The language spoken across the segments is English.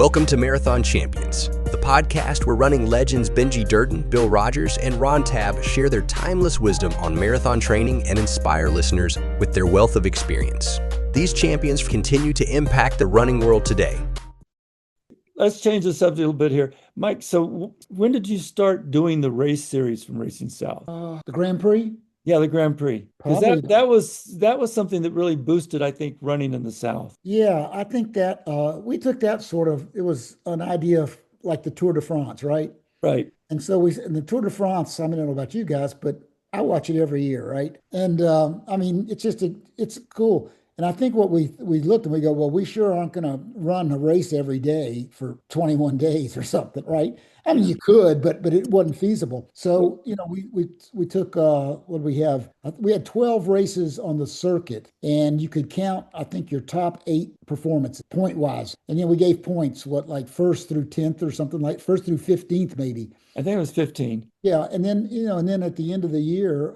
Welcome to Marathon Champions, the podcast where running legends Benji Durden, Bill Rogers, and Ron Tabb share their timeless wisdom on marathon training and inspire listeners with their wealth of experience. These champions continue to impact the running world today. Let's change the subject a little bit here. Mike, so when did you start doing the race series from Racing South? The Grand Prix? Yeah, the Grand Prix. Because that was something that really boosted, I think, running in the South. Yeah, I think that we took that it was an idea of like the Tour de France, right? Right. And so in the Tour de France, I don't know about you guys, but I watch it every year, right? And it's cool. And I think what we looked and we go, well, we sure aren't going to run a race every day for 21 days or something, right? I mean, you could, but it wasn't feasible. So, we took, what do we have? We had 12 races on the circuit, and you could count, I think, your top 8 performances point-wise. And then we gave points, like first through 10th or something, like first through 15th, maybe. I think it was 15. Yeah, and then at the end of the year,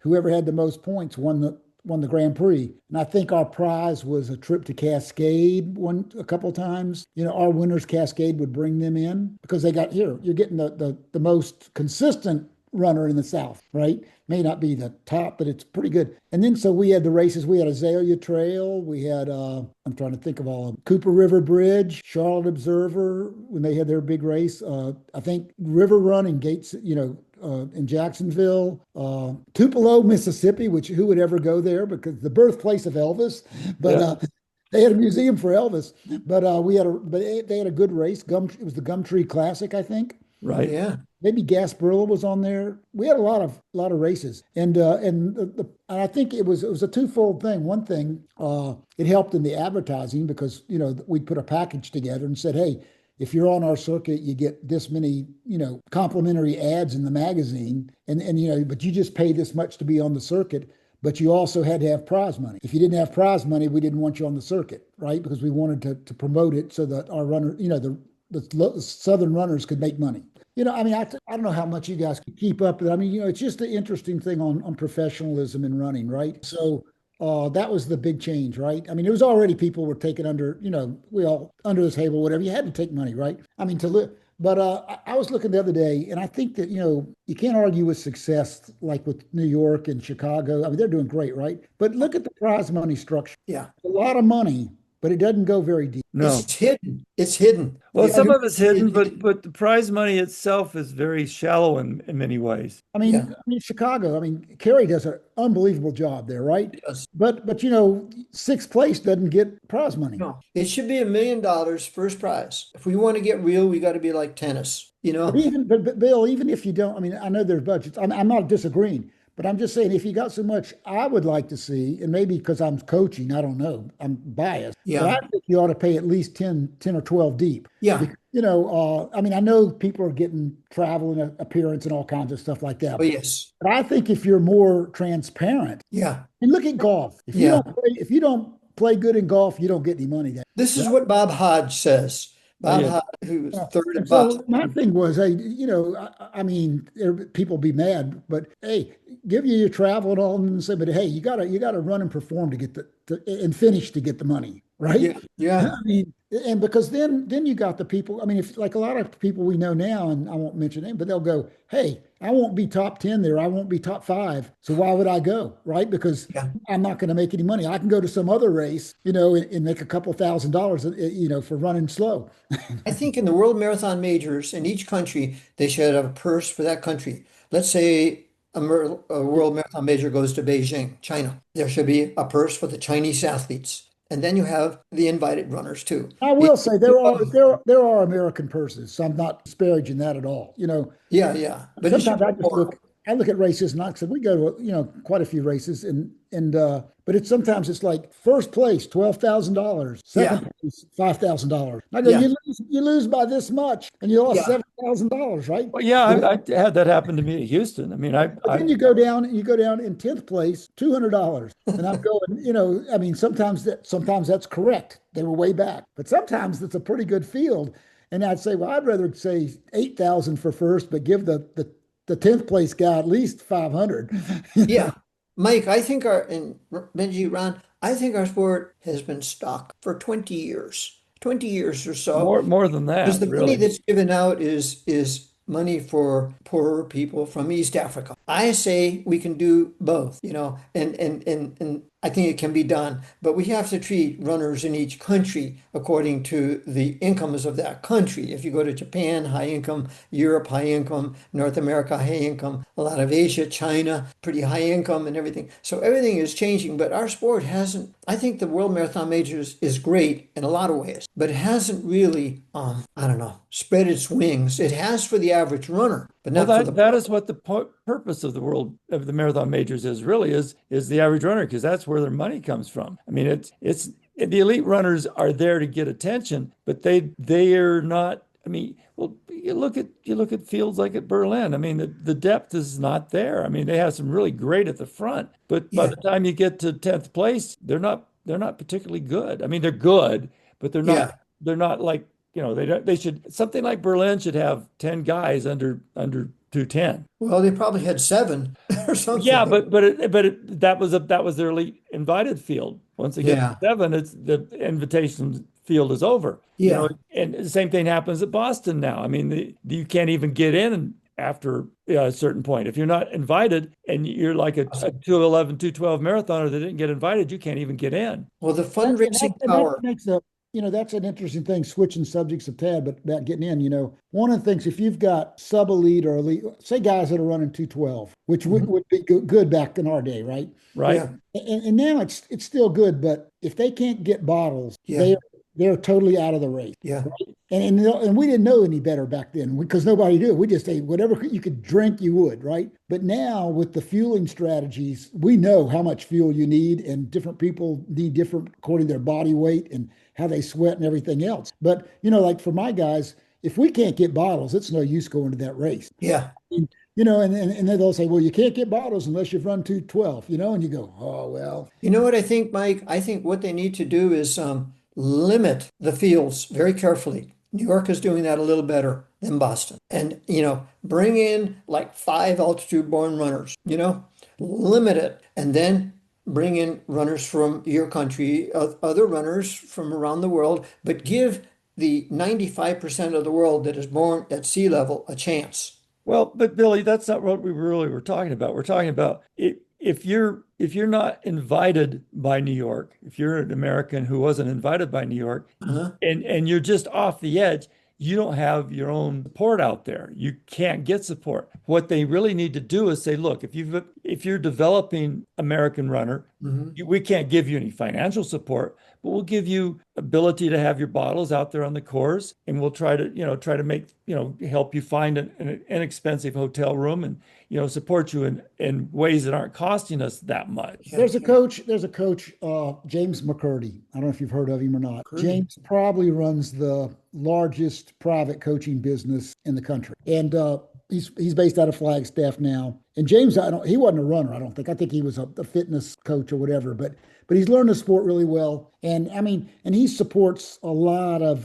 whoever had the most points won the Grand Prix. And I think our prize was a trip to Cascade a couple of times. Our winners, Cascade would bring them in because they got here. You're getting the most consistent runner in the South, right? May not be the top, but it's pretty good. And then so we had the races. We had Azalea Trail. We had, I'm trying to think of all of them. Cooper River Bridge, Charlotte Observer, when they had their big race. I think River Run and Gates, in Jacksonville, Tupelo, Mississippi, which who would ever go there because the birthplace of Elvis, but they had a museum for Elvis. But they had a good race. It was the Gumtree Classic, I think. Right. Yeah. Maybe Gasparilla was on there. We had a lot of races, and I think it was a twofold thing. One thing, it helped in the advertising because we put a package together and said, hey, if you're on our circuit, you get this many, complimentary ads in the magazine, and but you just pay this much to be on the circuit. But you also had to have prize money. If you didn't have prize money, we didn't want you on the circuit, right? Because we wanted to promote it so that our runner, the Southern runners could make money. I don't know how much you guys can keep up, but it's just an interesting thing on professionalism in running, right? So that was the big change, right? It was already people were taking under, we all under the table, whatever. You had to take money, right? To live. But I was looking the other day, and I think that, you can't argue with success like with New York and Chicago. They're doing great, right? But look at the prize money structure. Yeah. A lot of money, but it doesn't go very deep. No. It's hidden. Well, some of it's hidden, but the prize money itself is very shallow in many ways. Chicago, Kerry does an unbelievable job there, right? Yes. But sixth place doesn't get prize money. No, it should be $1 million first prize. If we want to get real, we got to be like tennis, But Bill, even if you don't, I know there's budgets. I'm not disagreeing. But I'm just saying, if you got so much, I would like to see, and maybe because I'm coaching, I don't know, I'm biased. Yeah. But I think you ought to pay at least 10 or 12 deep. Yeah. Because, I know people are getting travel and appearance and all kinds of stuff like that. Oh, yes. But I think if you're more transparent. Yeah. And look at golf. If you don't play good in golf, you don't get any money. This is what Bob Hodge says. Bob Hodge, who was third in Boston. So my thing was, hey, people be mad, but hey, give you your travel and all, and say, but hey, you gotta run and perform to get and finish to get the money, right? Yeah. And because then you got the people. If like a lot of people we know now, and I won't mention them, but they'll go, hey, I won't be top 10 there. I won't be top 5. So why would I go, right? Because I'm not going to make any money. I can go to some other race, and make a couple $1,000s, for running slow. I think in the World Marathon Majors in each country, they should have a purse for that country. Let's say a World Marathon Major goes to Beijing, China. There should be a purse for the Chinese athletes. And then you have the invited runners too. I will say there are American purses, so I'm not disparaging that at all. Yeah. But sometimes I look at races, and I said we go to quite a few races, but sometimes it's like first place $12,000, second place $5,000. I go, you lose by this much, and you lost $7,000, right? Well, yeah, I had that happen to me at Houston. Then you go down in 10th place, $200, and I'm going, sometimes that's correct. They were way back, but sometimes it's a pretty good field, and I'd say, well, I'd rather say 8,000 for first, but give the 10th place guy at least 500. Yeah. Mike, I think Benji, Ron, I think our sport has been stuck for 20 years. 20 years or so. More than Because that, the money really. that's given out is money for poorer people from East Africa. I say we can do both, and I think it can be done, but we have to treat runners in each country according to the incomes of that country. If you go to Japan, high income, Europe, high income, North America, high income, a lot of Asia, China, pretty high income and everything. So everything is changing, but our sport hasn't. I think the World Marathon Majors is great in a lot of ways, but it hasn't really, I don't know, spread its wings. It has for the average runner, but Well, not for the that is what the purpose of the marathon majors is really is the average runner, because that's where their money comes from. I mean, it's the elite runners are there to get attention, but they are not. I mean, well, you look at fields like at Berlin. I mean, the depth is not there. I mean, they have some really great at the front, but by yeah, the time you get to 10th place, they're not particularly good. I mean, they're good, but yeah. they're not like, they should, something like Berlin should have 10 guys under 210. Well, they probably had seven or Yeah, something. that was their elite invited field. Once they get to Yeah, seven, it's the invitation field is over. yeah. And the same thing happens at Boston now. I mean, you can't even get in after a certain point. If you're not invited and you're like a 211, 212 marathoner that didn't get invited, you can't even get in. Well, the And fundraising that power. makes that's an interesting thing, switching subjects a tad, but about getting in, one of the things, if you've got sub-elite or elite, say guys that are running 212, which would be good back in our day, right? Right? Yeah, And now it's still good, but if they can't get bottles, yeah, they're totally out of the race. yeah. And we didn't know any better back then because nobody did. We just ate whatever you could drink, you would, right? But now with the fueling strategies, we know how much fuel you need, and different people need different according to their body weight and how they sweat and everything else. But like for my guys, if we can't get bottles, it's no use going to that race. Yeah. And, and then they'll say, well, you can't get bottles unless you've run 212, and you go, oh well. You know what I think, Mike? I think what they need to do is limit the fields very carefully. New York is doing that a little better than Boston. And, bring in like 5 altitude-born runners, limit it, and then bring in runners from your country, other runners from around the world, but give the 95% of the world that is born at sea level a chance. Well, but Billy, that's not what we really were talking about. We're talking about if you're not invited by New York, if you're an American who wasn't invited by New York, Uh-huh. and you're just off the edge, you don't have your own support out there. You can't get support. What they really need to do is say, look, if you're developing American runner, we can't give you any financial support, but we'll give you ability to have your bottles out there on the course, and we'll try to make, help you find an inexpensive hotel room, and support you in ways that aren't costing us that much. Yeah. There's a coach, James McCurdy. I don't know if you've heard of him or not. McCurdy. James probably runs the largest private coaching business in the country. And he's based out of Flagstaff now. And James, he wasn't a runner, I don't think. I think he was a fitness coach or whatever, but he's learned the sport really well. And I mean, and he supports a lot of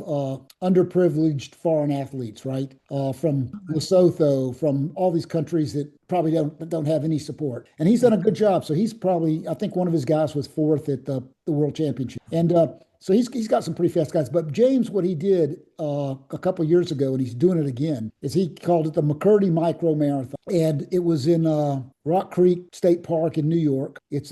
underprivileged foreign athletes, right? From Lesotho, from all these countries that probably don't have any support. And he's done a good job. So he's probably, I think one of his guys was 4th at the World Championship. And so he's got some pretty fast guys. But James, what he did a couple of years ago, and he's doing it again, is he called it the McCurdy Micro Marathon. And it was in Rock Creek State Park in New York. It's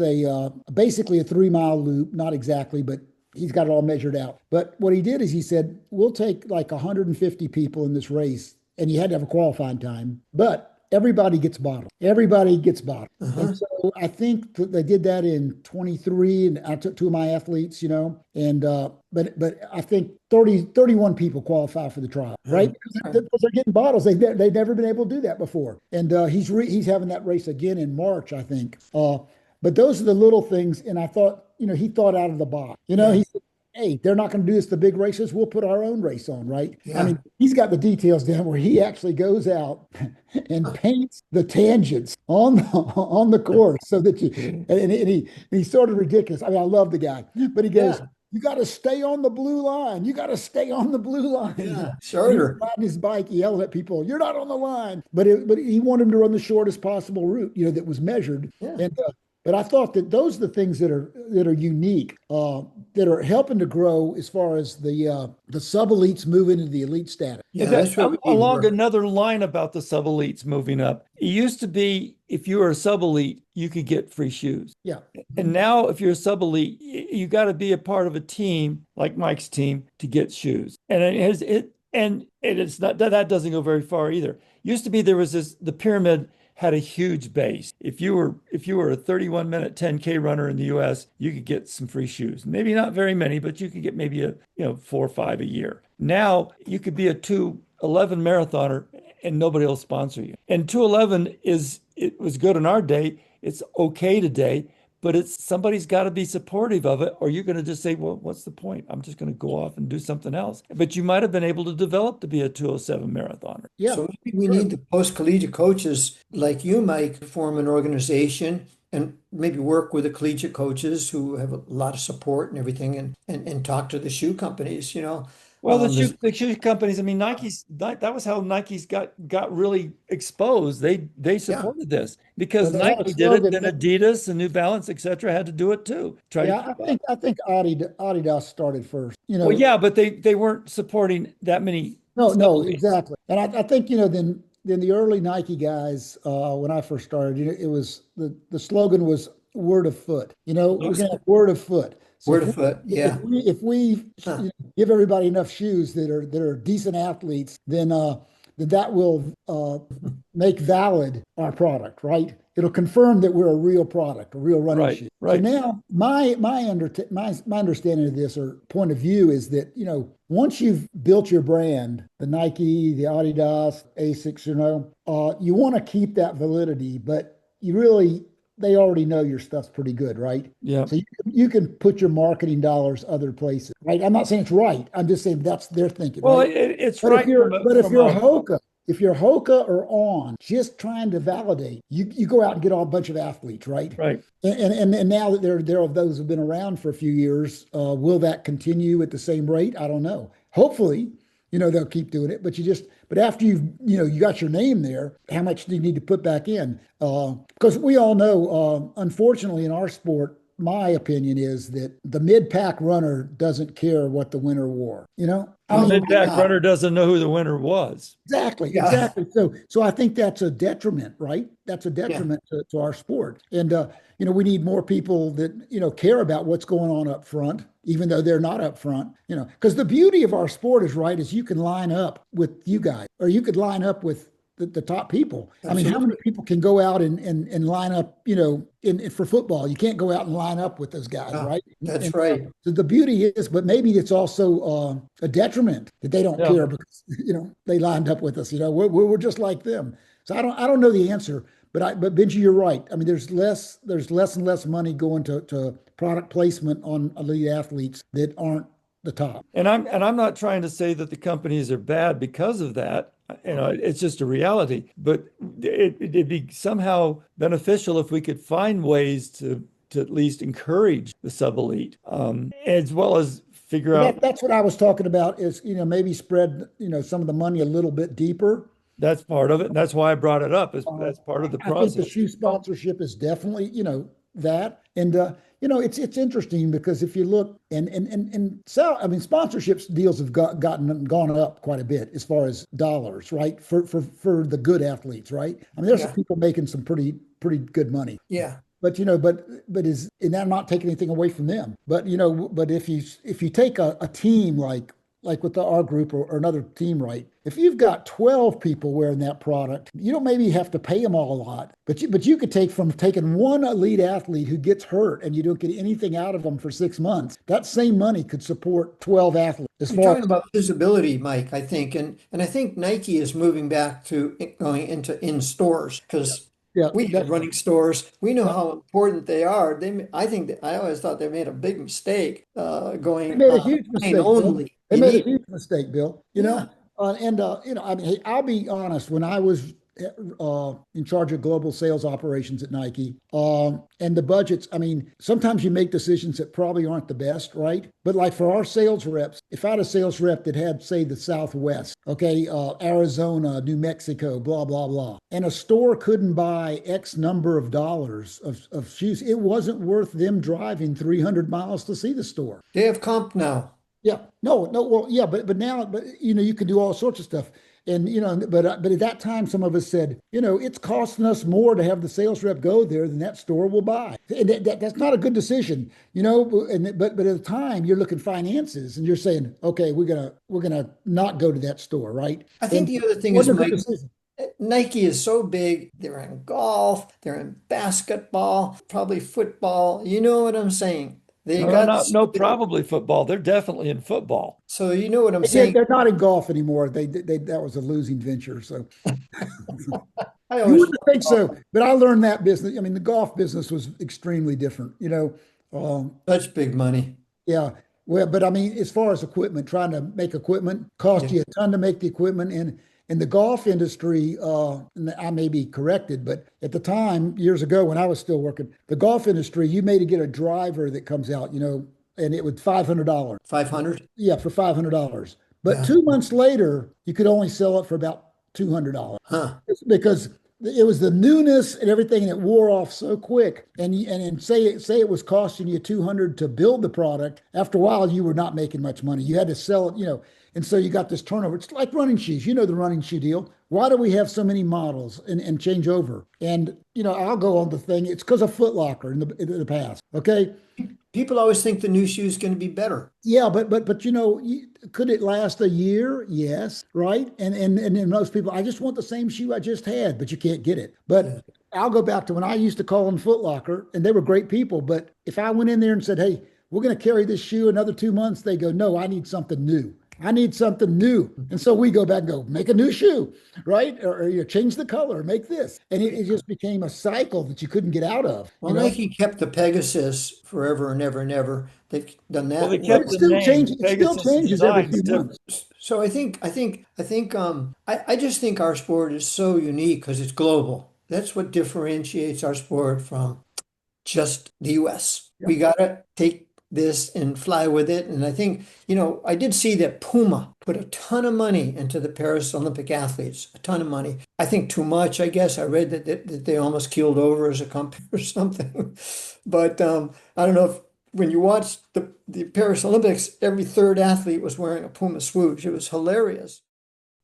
basically a 3-mile loop, not exactly, but he's got it all measured out. But what he did is he said, we'll take like 150 people in this race, and you had to have a qualifying time, but everybody gets bottled. Everybody gets bottled. And so I think that they did that in 23, and I took 2 of my athletes, and but I think 31 people qualify for the trial, right? Because they're getting bottles. They've never been able to do that before. And he's having that race again in March, I think. But those are the little things. And I thought, he thought out of the box. He said, hey, they're not going to do this the big races. We'll put our own race on, right? Yeah. I mean, he's got the details down where he actually goes out and paints the tangents on the course so that he's sort of ridiculous. I mean, I love the guy, but he goes, you got to stay on the blue line. You got to stay on the blue line. Yeah, sure. He's riding his bike, he yelled at people, you're not on the line. But he wanted him to run the shortest possible route, that was measured. Yeah. And but I thought that those are the things that are unique. that are helping to grow as far as the sub elites move into the elite status. Yeah, that's what we need to along work. another line about the sub elites moving up. It used to be if you were a sub elite, you could get free shoes. Yeah. And now if you're a sub elite, you got to be a part of a team like Mike's team to get shoes. And it's not that doesn't go very far either. Used to be there was the pyramid had a huge base. If you were a 31-minute 10K runner in the US, you could get some free shoes. Maybe not very many, but you could get maybe 4 or 5 a year. Now you could be a 2:11 marathoner and nobody will sponsor you. And 2:11 it was good in our day. It's okay today, but somebody's got to be supportive of it, or you're going to just say, well, what's the point? I'm just going to go off and do something else. But you might have been able to develop to be a 2:07 marathoner. Yeah. So maybe we need the post-collegiate coaches like you, Mike, to form an organization and maybe work with the collegiate coaches who have a lot of support and everything and talk to the shoe companies, Well, the shoe companies, I mean, that was how Nike's got really exposed. They supported this because Well, they had a Nike did it, slogan then that- Adidas and New Balance, et cetera, had to do it too. Yeah, I think Adidas started first. Well, yeah, but they weren't supporting that many. No, sub-elites. exactly. And I think, then the early Nike guys, when I first started, it was the slogan was word of foot. We're going to have word of foot. So Word of foot, yeah. If we give everybody enough shoes that are decent athletes, then that will make valid our product, right? It'll confirm that we're a real product, a real running shoe. Right. So now my understanding of this or point of view is that, once you've built your brand, the Nike, the Adidas, Asics, you want to keep that validity, but they already know your stuff's pretty good, right? Yeah. So you can put your marketing dollars other places, right? I'm not saying it's right. I'm just saying that's their thinking. Well, right? it's But right. if you're Hoka, if you're Hoka or On, just trying to validate, you go out and get a bunch of athletes, right? Right. And now that there are those who've been around for a few years, will that continue at the same rate? I don't know. Hopefully, they'll keep doing it. But after you got your name there, how much do you need to put back in? Because we all know, unfortunately, in our sport, my opinion is that the mid-pack runner doesn't care what the winner wore. The mid-pack runner doesn't know who the winner was. Exactly. So I think that's a detriment, right? That's a detriment to our sport. And we need more people that care about what's going on up front, even though they're not up front. Because the beauty of our sport is you can line up with you guys, or you could line up with the top people. Absolutely. I mean, how many people can go out and line up, for football? You can't go out and line up with those guys, right? That's right. So the beauty is, but maybe it's also a detriment that they don't care because, they lined up with us. We're just like them. So I don't know the answer, but Benji, you're right. I mean, there's less and less money going to product placement on elite athletes that aren't the top. And I'm not trying to say that the companies are bad because of that. It's just a reality. But it'd be somehow beneficial if we could find ways to at least encourage the sub-elite, as well as figure out. That's what I was talking about is, maybe spread, some of the money a little bit deeper. That's part of it. And that's why I brought it up. That's part of the process. I think the shoe sponsorship is definitely, that. And, it's interesting because if you look and sponsorships deals have gone up quite a bit as far as dollars, right? For the good athletes, right? I mean, there's some people making some pretty good money. Yeah. But and I'm not taking anything away from them. But but if you take a team like with our group or another team, right? If you've got 12 people wearing that product, you don't maybe have to pay them all a lot, but you could taking one elite athlete who gets hurt and you don't get anything out of them for 6 months. That same money could support 12 athletes. You're talking about visibility, Mike, I think, and I think Nike is moving back to going in stores because. Yeah, we have running stores. We know how important they are. I always thought they made a big mistake going made a huge mistake, only. They made a huge mistake, Bill. I mean, hey, I'll be honest. When I was in charge of global sales operations at Nike. And the budgets, I mean, sometimes you make decisions that probably aren't the best, right? But like for our sales reps, if I had a sales rep that had, say, the Southwest, okay, Arizona, New Mexico, blah, blah, blah, and a store couldn't buy X number of dollars of shoes, it wasn't worth them driving 300 miles to see the store. They have comp now. Yeah, no, no, well, yeah, but now, but you can do all sorts of stuff. And but at that time, some of us said, it's costing us more to have the sales rep go there than that store will buy. And that's not a good decision, And but at the time, you're looking finances, and you're saying, okay, we're gonna not go to that store, right? I think And the other thing is, Mike, Nike is so big. They're in golf, they're in basketball, probably football. You know what I'm saying? They No, got no, probably football. They're definitely in football. so you know what I'm saying. They're not in golf anymore. They that was a losing venture. So I you always wouldn't think so, but I learned that business. I mean, the golf business was extremely different. such big money. Yeah. Well, but I mean, as far as equipment, trying to make equipment cost you a ton to make the equipment. And in the golf industry, and I may be corrected, but at the time, years ago when I was still working, the golf industry, you made to get a driver that comes out, and it was $500. 500. Yeah, for $500. But Yeah. 2 months later, you could only sell it for about $200 Huh. because it was the newness and everything, and it wore off so quick. And say it was costing you $200 to build the product. After a while, you were not making much money. You had to sell it, and so you got this turnover. It's like running shoes. You know the running shoe deal. Why do we have so many models and change over? And I'll go on the thing. It's because of Foot Locker in the past. Okay. People always think the new shoe is going to be better. Yeah, but could it last a year? Yes, right. And most people, I just want the same shoe I just had, but you can't get it. But I'll go back to when I used to call them Foot Locker, and they were great people. But if I went in there and said, "Hey, we're going to carry this shoe another 2 months," they go, "No, I need something new. I need something new." And so we go back and go, make a new shoe, right? Or change the color, make this. And it just became a cycle that you couldn't get out of. Well, Nike kept the Pegasus forever and ever and ever. They've done that. Well, they But kept it the still name. changes. It still Pegasus changes every design's few months. So I just think our sport is so unique because it's global. That's what differentiates our sport from just the US. We gotta take this and fly with it. And I think, I did see that Puma put a ton of money into the Paris Olympic athletes, a ton of money. I think too much, I guess. I read that they almost keeled over as a company or something. But I don't know if when you watch the Paris Olympics, every third athlete was wearing a Puma swoosh. It was hilarious.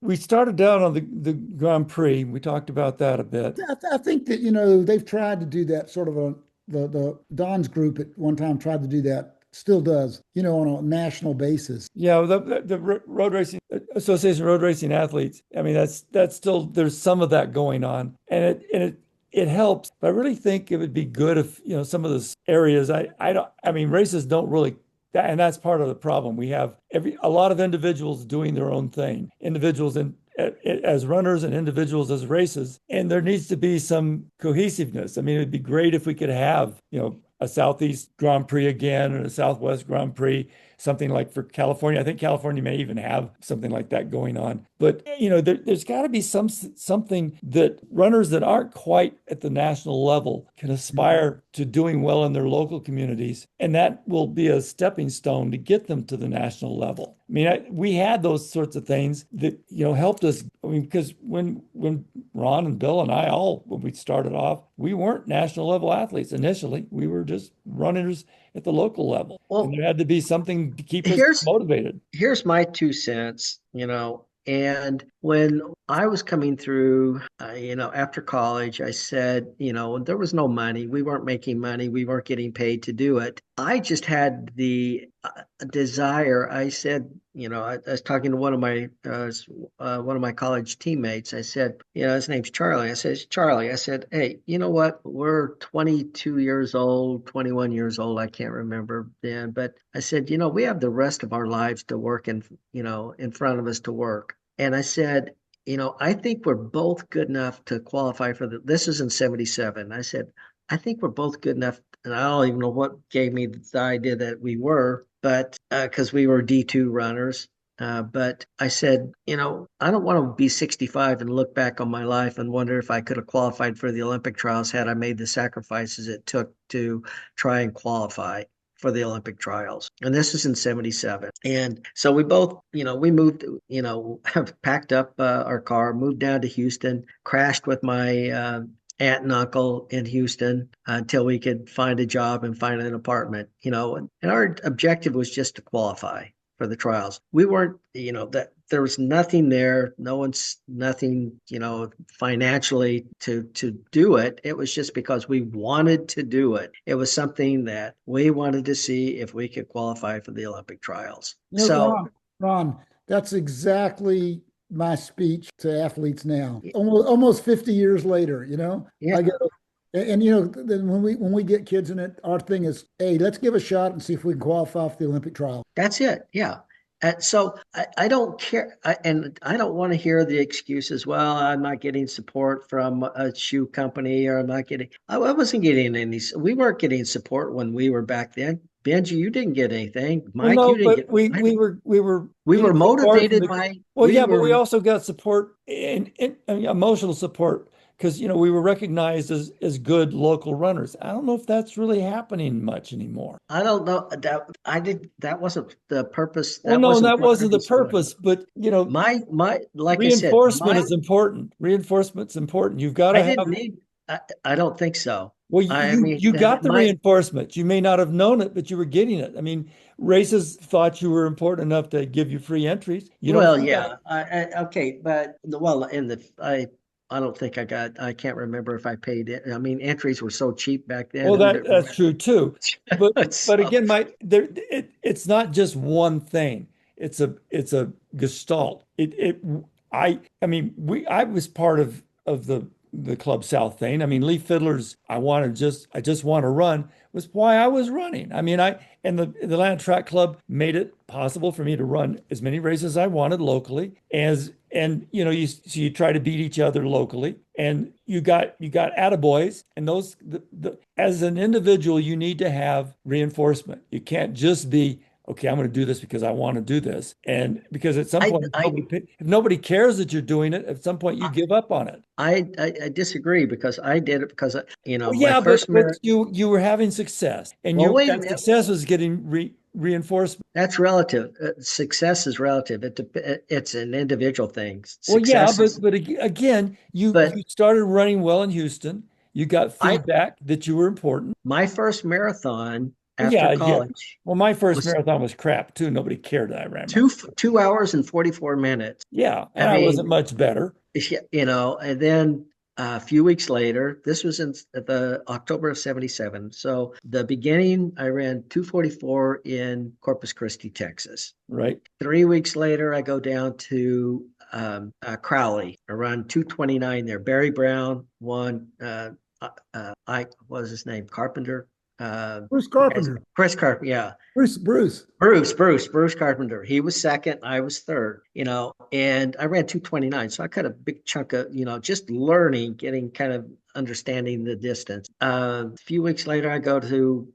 We started down on the Grand Prix. We talked about that a bit. I think that they've tried to do that sort of the Don's group at one time tried to do that, still does, on a national basis. Yeah, the Road Racing Association of Road Racing Athletes. I mean, that's still, there's some of that going on, and it helps. But I really think it would be good if some of those areas. I mean, races don't really. And that's part of the problem. We have a lot of individuals doing their own thing, individuals as runners and individuals as races, and there needs to be some cohesiveness. I mean, it'd be great if we could have, a Southeast Grand Prix again, or a Southwest Grand Prix, something like for California. I think California may even have something like that going on. But, there's got to be something that runners that aren't quite at the national level can aspire to doing well in their local communities. And that will be a stepping stone to get them to the national level. I mean, we had those sorts of things that, helped us. I mean, because when Ron and Bill and I when we started off, we weren't national level athletes initially. We were just runners at the local level. Well, and there had to be something to keep us motivated. Here's my 2 cents, and when I was coming through, after college, I said, there was no money. We weren't making money. We weren't getting paid to do it. I just had the desire. I said, I was talking to one of my college teammates. I said, his name's Charlie. I said, Charlie, I said, hey, you know what? We're 22 years old, 21 years old. I can't remember then, but I said, we have the rest of our lives to work in front of us to work. And I said, I think we're both good enough to qualify for this is in 77. I said, I think we're both good enough. And I don't even know what gave me the idea that we were, but because we were D2 runners. But I said, I don't want to be 65 and look back on my life and wonder if I could have qualified for the Olympic trials had I made the sacrifices it took to try and qualify for the Olympic trials. And this was in 77. And so we both, we moved, packed up our car, moved down to Houston, crashed with my aunt and uncle in Houston until we could find a job and find an apartment, and our objective was just to qualify for the trials. We weren't, that there was nothing there, nothing, financially to do it. It was just because we wanted to do it. It was something that we wanted to see if we could qualify for the Olympic trials. Ron, that's exactly my speech to athletes now. Almost 50 years later, Yeah. I get and then when we get kids in it, our thing is, hey, let's give a shot and see if we can qualify for the Olympic trial. That's it. Yeah. So I don't care. And I don't want to hear the excuses. Well, I'm not getting support from a shoe company, or I wasn't getting any. We weren't getting support when we were back then. Benji, you didn't get anything. Mike, you didn't get. We were motivated by. Well, yeah, but we also got support and emotional support, because we were recognized as good local runners. I don't know if that's really happening much anymore. I don't know that wasn't the purpose. That wasn't the purpose. But my like reinforcement is important. Reinforcement's important. You've got to have. I don't think so. Well, you got the reinforcement. You may not have known it, but you were getting it. I mean, races thought you were important enough to give you free entries. Okay, but I don't think I can't remember if I paid it. I mean, entries were so cheap back then. Well, that's true too. But again, it's not just one thing. It's a gestalt. I was part of the Club South thing. I mean, Lee Fiddler's I just want to run was why I was running. I mean, and the Atlanta Track Club made it possible for me to run as many races as I wanted locally, you try to beat each other locally, and you got attaboys, and those as an individual you need to have reinforcement. You can't just be, okay, I'm going to do this because I want to do this. And because at some point, if nobody cares that you're doing it, at some point you give up on it. I disagree, because I did it because, but you were having success, and that success was getting reinforcement. That's relative. Success is relative. It's an individual thing. But again, you started running well in Houston. You got feedback that you were important. My first marathon after college. Yeah. Well, my first marathon was crap too. Nobody cared that I ran. 2 hours and 44 minutes. Yeah, and I wasn't much better. And then a few weeks later, this was in the October of 77. So the beginning, I ran 2:44 in Corpus Christi, Texas. Right. 3 weeks later, I go down to Crowley. I run 2:29 there. Barry Brown won. What was his name? Carpenter. Bruce Carpenter. Chris Carpenter, yeah. Bruce Carpenter. He was second, I was third, and I ran 2:29. So I cut a big chunk of, just learning, getting kind of understanding the distance. A few weeks later, I go to,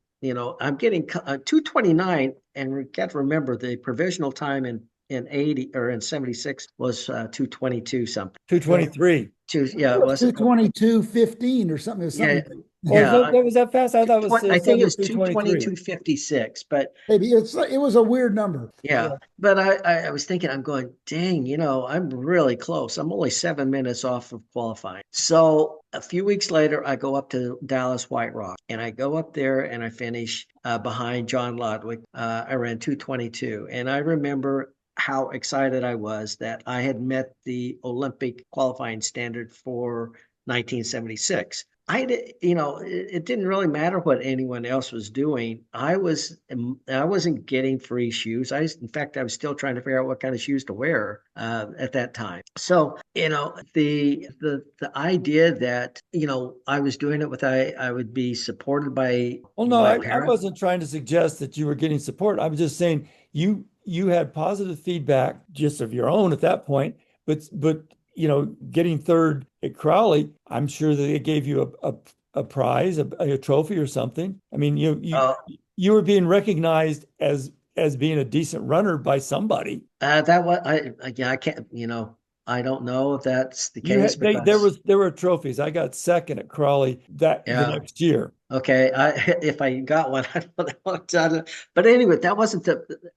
I'm getting 2:29, and we got to remember the provisional time in 80 or in 76 was 2:22 something. 2:23. It was 2:22:15 or something. Was that fast? I thought it was. I think it was 2:22:56, but maybe it was a weird number. Yeah. But I was thinking, I'm going, dang, I'm really close. I'm only 7 minutes off of qualifying. So a few weeks later, I go up to Dallas White Rock, and I go up there and I finish behind John Lodwick. I ran 2:22, and I remember how excited I was that I had met the Olympic qualifying standard for 1976. It didn't really matter what anyone else was doing. I wasn't getting free shoes. In fact, I was still trying to figure out what kind of shoes to wear at that time. So, the idea that, I was doing it I would be supported by. Well, no, I wasn't trying to suggest that you were getting support. I was just saying you had positive feedback just of your own at that point, but getting third at Crowley, I'm sure that they gave you a prize, a trophy or something. I mean, you were being recognized as as being a decent runner by somebody. That was I can't, I don't know if that's the You case had because there were trophies. I got second at Crawley the yeah. next year. Okay, if I got one, I don't know. But anyway, that wasn't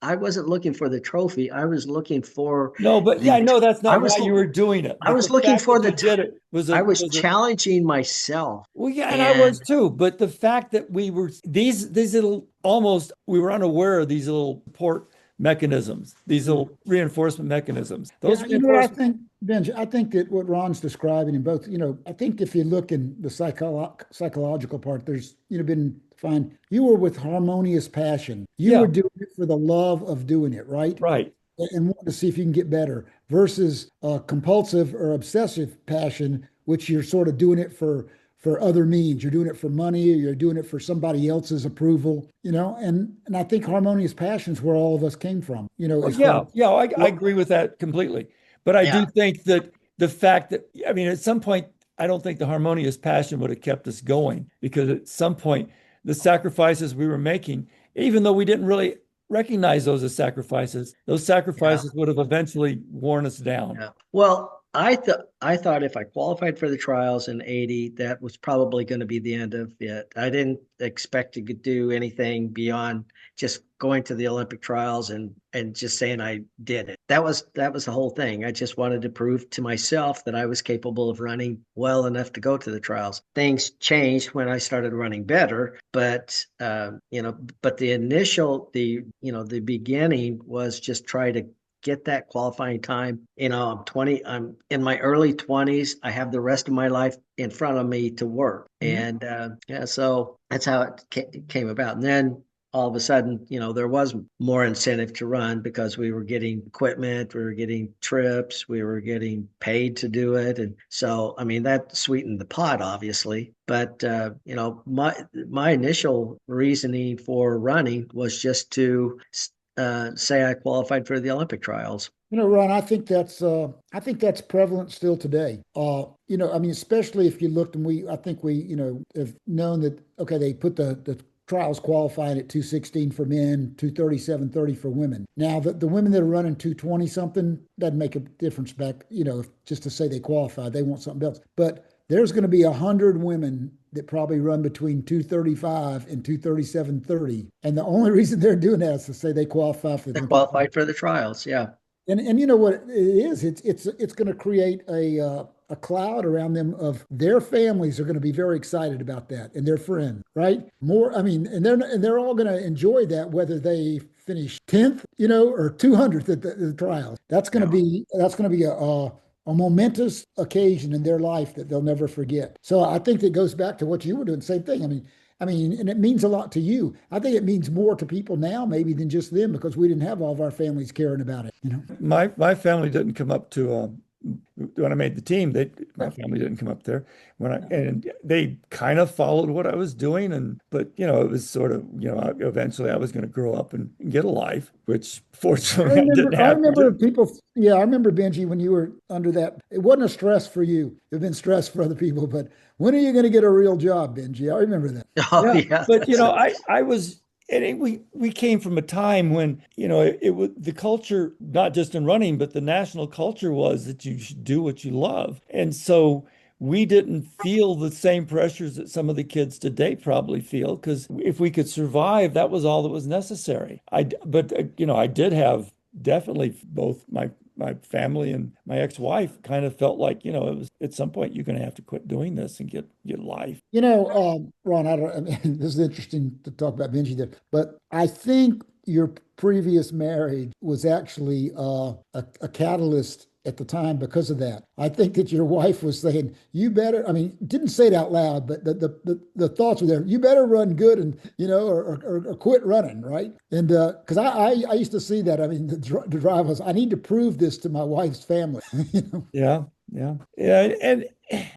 I wasn't looking for the trophy. I was looking for No, but yeah, I the, know that's I not why was, you were doing it. I But was the looking fact for that you did it I was was a challenging myself. well, yeah, and I was And too. But the fact that we were these little almost we were unaware of these little support mechanisms, these little reinforcement mechanisms. Those Yeah, you know what I reinforcement think, Benji? I think that what Ron's describing in both, I think if you look in the psychological part, there's, been fine. You were with harmonious passion. You yeah, were doing it for the love of doing it, right? right. And want to see if you can get better versus compulsive or obsessive passion, which you're sort of doing it for other means. You're doing it for money, or you're doing it for somebody else's approval, and I think harmonious passion is where all of us came from, Oh, as far yeah, as yeah, I well, agree with that completely. But I do yeah, think that the fact that, I mean, at some point, I don't think the harmonious passion would have kept us going because at some point, the sacrifices we were making, even though we didn't really recognize those as sacrifices, those yeah. sacrifices would have eventually worn us down. Yeah. Well, I thought if I qualified for the trials in 80, that was probably going to be the end of it. I didn't expect to do anything beyond just going to the Olympic trials and just saying I did it. That was the whole thing. I just wanted to prove to myself that I was capable of running well enough to go to the trials. Things changed when I started running better, but but the beginning was just try to get that qualifying time. I'm in my early 20s. I have the rest of my life in front of me to work. Mhm. And yeah, so that's how it came about. And then all of a sudden, there was more incentive to run because we were getting equipment, we were getting trips, we were getting paid to do it. And so, I mean, that sweetened the pot, obviously. But, my initial reasoning for running was just to say I qualified for the Olympic trials. Ron, I think that's prevalent still today. I mean, especially if you looked and I think we, have known that, okay, they put the trials qualifying at 216 for men, 237.30 for women. Now the women that are running 220 something doesn't make a difference back, just to say they qualified, they want something else. But there's going to be 100 women that probably run between 235 and 237.30. And the only reason they're doing that is to say they qualify for the They Olympic. qualified for the trials. Yeah. And you know what it is? It's going to create a cloud around them of their families are going to be very excited about that and their friends, right? More, I mean, and they're all going to enjoy that whether they finish 10th, or 200th at the trials. Yeah. That's going to be a momentous occasion in their life that they'll never forget. So I think that goes back to what you were doing. Same thing. I mean, and it means a lot to you. I think it means more to people now, maybe than just them, because we didn't have all of our families caring about it. My family didn't come up to when I made the team. My family didn't come up there and they kind of followed what I was doing, but it was sort of, eventually I was going to grow up and get a life, which I fortunately I remember, didn't I have to remember do. people. Yeah, I remember Benji when you were under that. It wasn't a stress for you. It had been stress for other people. But when are you going to get a real job, Benji? I remember that. Oh Yeah, yeah. but I was, we came from a time when it was the culture, not just in running, but the national culture was that you should do what you love, and so we didn't feel the same pressures that some of the kids today probably feel because if we could survive, that was all that was necessary. But I did have definitely both my family and my ex-wife kind of felt like, it was at some point you're going to have to quit doing this and get life. Ron, I mean, this is interesting to talk about Benji there, but I think your previous marriage was actually a catalyst at the time because of that. I think that your wife was saying, "You better." I mean, didn't say it out loud, but the thoughts were there. You better run good, and or quit running, right? And because I used to see that. I mean, the drive was, I need to prove this to my wife's family. Yeah, yeah, yeah, and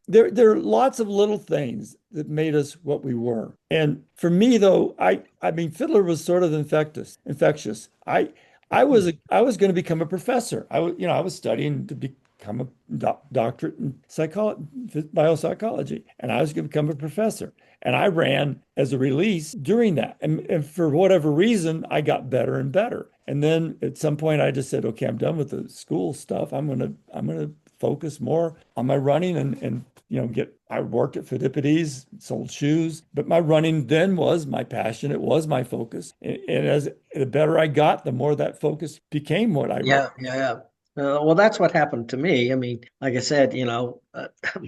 there are lots of little things that made us what we were. And for me, though, I mean, Fiddler was sort of infectious. I was going to become a professor. I was studying to become a doctorate in biopsychology, and I was going to become a professor. And I ran as a release during that. And for whatever reason, I got better and better. And then at some point I just said, okay, I'm done with the school stuff. I'm gonna focus more on my running and I worked at Fidipides, sold shoes, but my running then was my passion. It was my focus. And as the better I got, the more that focus became what I Yeah, yeah. Well, that's what happened to me. I mean, like I said,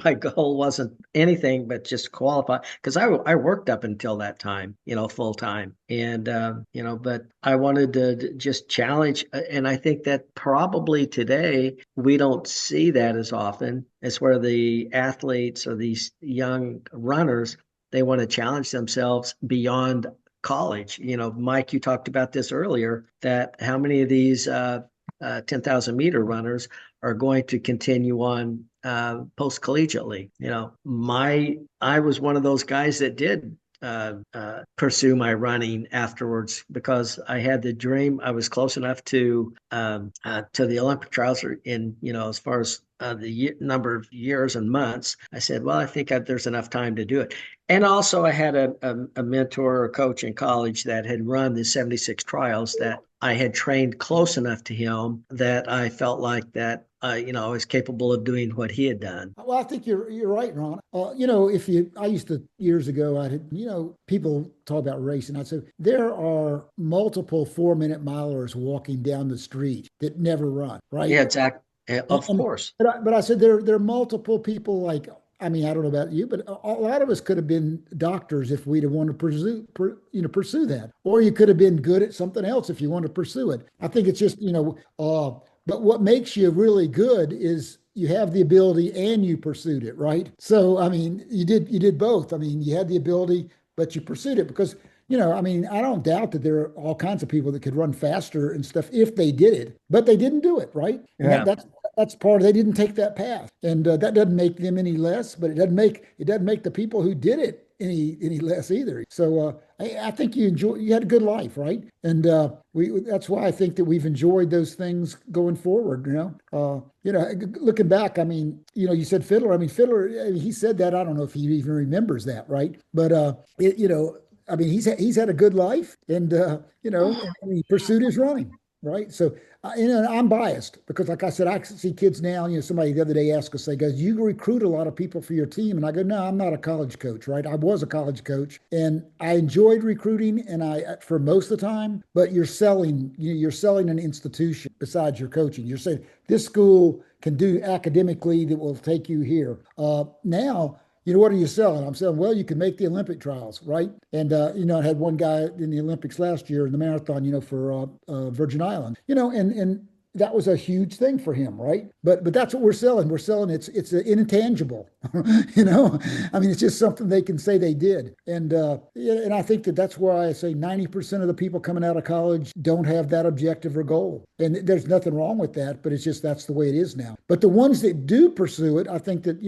my goal wasn't anything but just qualify because I worked up until that time, full time. And, but I wanted to just challenge. And I think that probably today we don't see that as often as where the athletes or these young runners, they want to challenge themselves beyond college. Mike, you talked about this earlier, that how many of these 10,000 meter runners are going to continue on post collegiately. I was one of those guys that did pursue my running afterwards because I had the dream. I was close enough to the Olympic trials as far as the number of years and months. I said, well, I think there's enough time to do it. And also I had a mentor or coach in college that had run the 76 trials that I had trained close enough to him that I felt like that I was capable of doing what he had done. Well, I think you're right, Ron. I used to years ago, people talk about racing. I'd say there are multiple 4-minute milers walking down the street that never run, right? Yeah, exactly. Of course. But I said there are multiple people like. I mean, I don't know about you, but a lot of us could have been doctors if we'd have wanted to pursue that. Or you could have been good at something else if you want to pursue it. I think it's just, but what makes you really good is you have the ability and you pursued it, right? So, I mean, you did both. I mean, you had the ability, but you pursued it because, I mean, I don't doubt that there are all kinds of people that could run faster and stuff if they did it, but they didn't do it, right? Yeah. And that's part of they didn't take that path, and that doesn't make them any less, but it doesn't make the people who did it any less either. So I think you had a good life, right? And that's why I think that we've enjoyed those things going forward. Looking back, I mean, you said Fiddler. I mean, Fiddler. He said that. I don't know if he even remembers that, right? But I mean, he's had a good life, and and he pursued his running. Right. So, I'm biased because, like I said, I see kids now. Somebody the other day asked us, they goes, you recruit a lot of people for your team. And I go, no, I'm not a college coach. Right. I was a college coach and I enjoyed recruiting for most of the time. But you're selling an institution besides your coaching. You're saying this school can do academically that will take you here. Now, what are you selling? I'm selling, well, you can make the Olympic trials, right? And, I had one guy in the Olympics last year in the marathon, for Virgin Island, and that was a huge thing for him, right? But that's what we're selling. We're selling it's an intangible, I mean, it's just something they can say they did. And I think that's why I say 90% of the people coming out of college don't have that objective or goal. And there's nothing wrong with that, but it's just that's the way it is now. But the ones that do pursue it, I think that,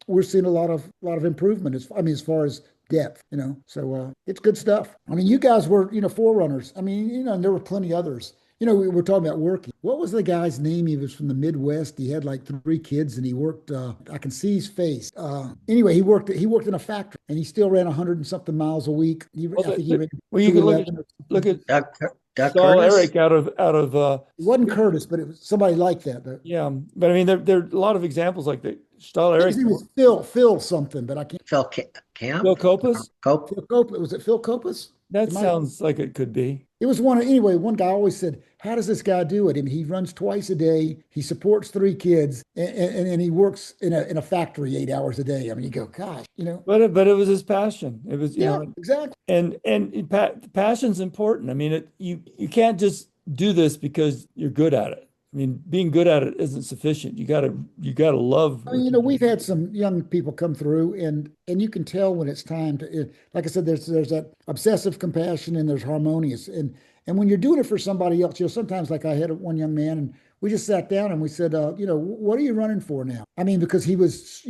we're seeing a lot of improvement as far as depth, so it's good stuff. I mean, you guys were, forerunners. I mean, and there were plenty others. We were talking about working. What was the guy's name? He was from the Midwest. He had like 3 kids and he worked, I can see his face. Anyway, he worked in a factory and he still ran 100 and something miles a week. I think he ran you can look at Doug Saul Curtis? Eric out of it wasn't Curtis, but it was somebody like that. Though. yeah. But I mean, there are a lot of examples like that. Stahl Eric. His name was Phil something, but I can't. Phil Camp? Phil Copas? Cope? Phil Copas. Was it Phil Copas? That sounds like it could be. It was one guy always said, how does this guy do it? I mean, he runs twice a day. He supports 3 kids and he works in a factory 8 hours a day. I mean, you go, gosh, But it was his passion. It was, exactly. And passion's important. I mean, you can't just do this because you're good at it. I mean, being good at it isn't sufficient. You gotta love. I mean, we've had some young people come through, and you can tell when it's time to. Like I said, there's that obsessive compassion, and there's harmonious, and when you're doing it for somebody else, sometimes like I had one young man, and we just sat down and we said, what are you running for now? I mean, because you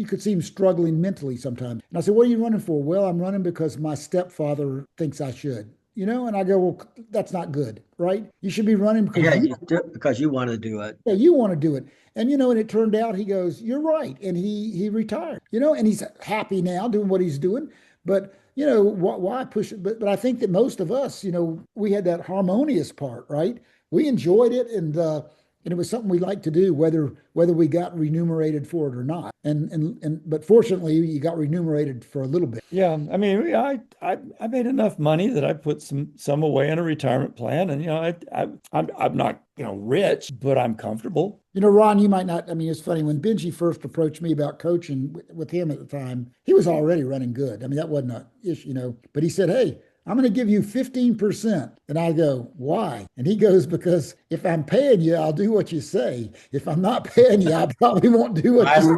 could see him struggling mentally sometimes, and I said, what are you running for? Well, I'm running because my stepfather thinks I should. And I go, well, that's not good, right? You should be running because Yeah, you do it because you want to do it. yeah, you want to do it. And it turned out he goes, you're right. And he retired, and he's happy now doing what he's doing. But, why push it? But I think that most of us, we had that harmonious part, right? We enjoyed it and it was something we liked to do, whether we got remunerated for it or not. But fortunately you got remunerated for a little bit. Yeah, I mean, I made enough money that I put some away in a retirement plan, and I'm not rich, but I'm comfortable. Ron, you might not. I mean, it's funny when Benji first approached me about coaching with him at the time, he was already running good. I mean, that wasn't an issue. But he said, "Hey, I'm going to give you 15%." And I go, "Why?" And he goes, "Because if I'm paying you, I'll do what you say. If I'm not paying you, I probably won't do what you say."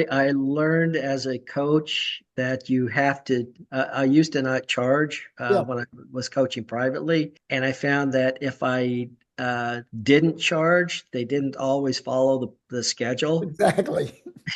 I learned as a coach that you have to, I used to not charge Yeah, when I was coaching privately. And I found that if I didn't charge, they didn't always follow the schedule. exactly.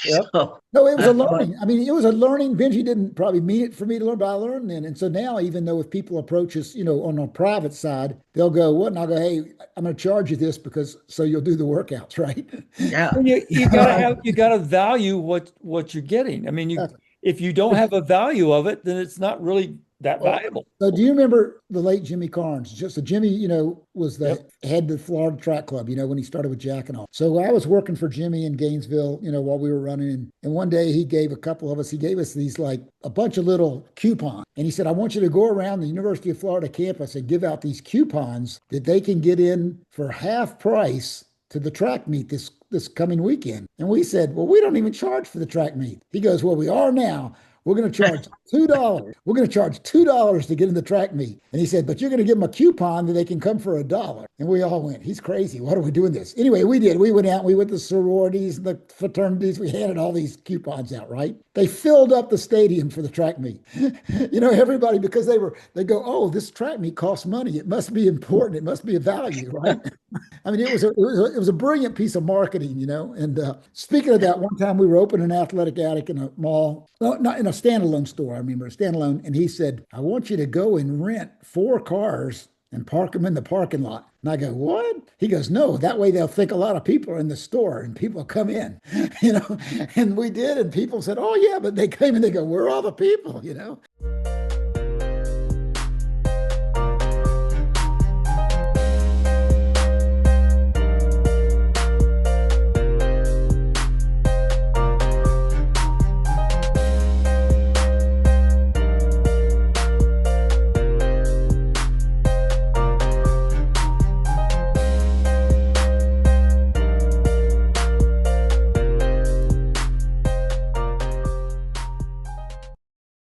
Yep. So No, it was a I thought, learning. I mean, it was a learning. Benji didn't probably mean it for me to learn, but I learned then. And so now, even though if people approach us, on a private side, they'll go, "What?" And I'll go, "Hey, I'm going to charge you this because so you'll do the workouts, right?" yeah. And you gotta value what you're getting. I mean, if you don't have a value of it, then it's not really that Well, valuable. so do you remember the late Jimmy Carnes? So Jimmy, was the Yep. head of the Florida Track Club, when he started with Jack and all. So I was working for Jimmy in Gainesville, while we were running. And one day he gave us these like a bunch of little coupons. And he said, "I want you to go around the University of Florida campus and give out these coupons that they can get in for half price to the track meet this coming weekend." And we said, "Well, we don't even charge for the track meet." He goes, "Well, we are now. We're going to charge $2. We're going to charge $2 to get in the track meet." And he said, "But you're going to give them a coupon that they can come for $1." And we all went, "He's crazy. What are we doing this?" Anyway, we did. We went out, we went to sororities, and the fraternities. We handed all these coupons out, right? They filled up the stadium for the track meet. Everybody, because they go, "Oh, this track meet costs money. It must be important. It must be a value," right? I mean, it was a brilliant piece of marketing. And speaking of that, one time we were opening an athletic attic in a mall, no, not in a standalone store. I remember a standalone, and he said, "I want you to go and rent 4 cars and park them in the parking lot." And I go, "What?" He goes, "No, that way they'll think a lot of people are in the store and people come in." And we did, and people said, "Oh yeah," but they came and they go, "Where are all the people?"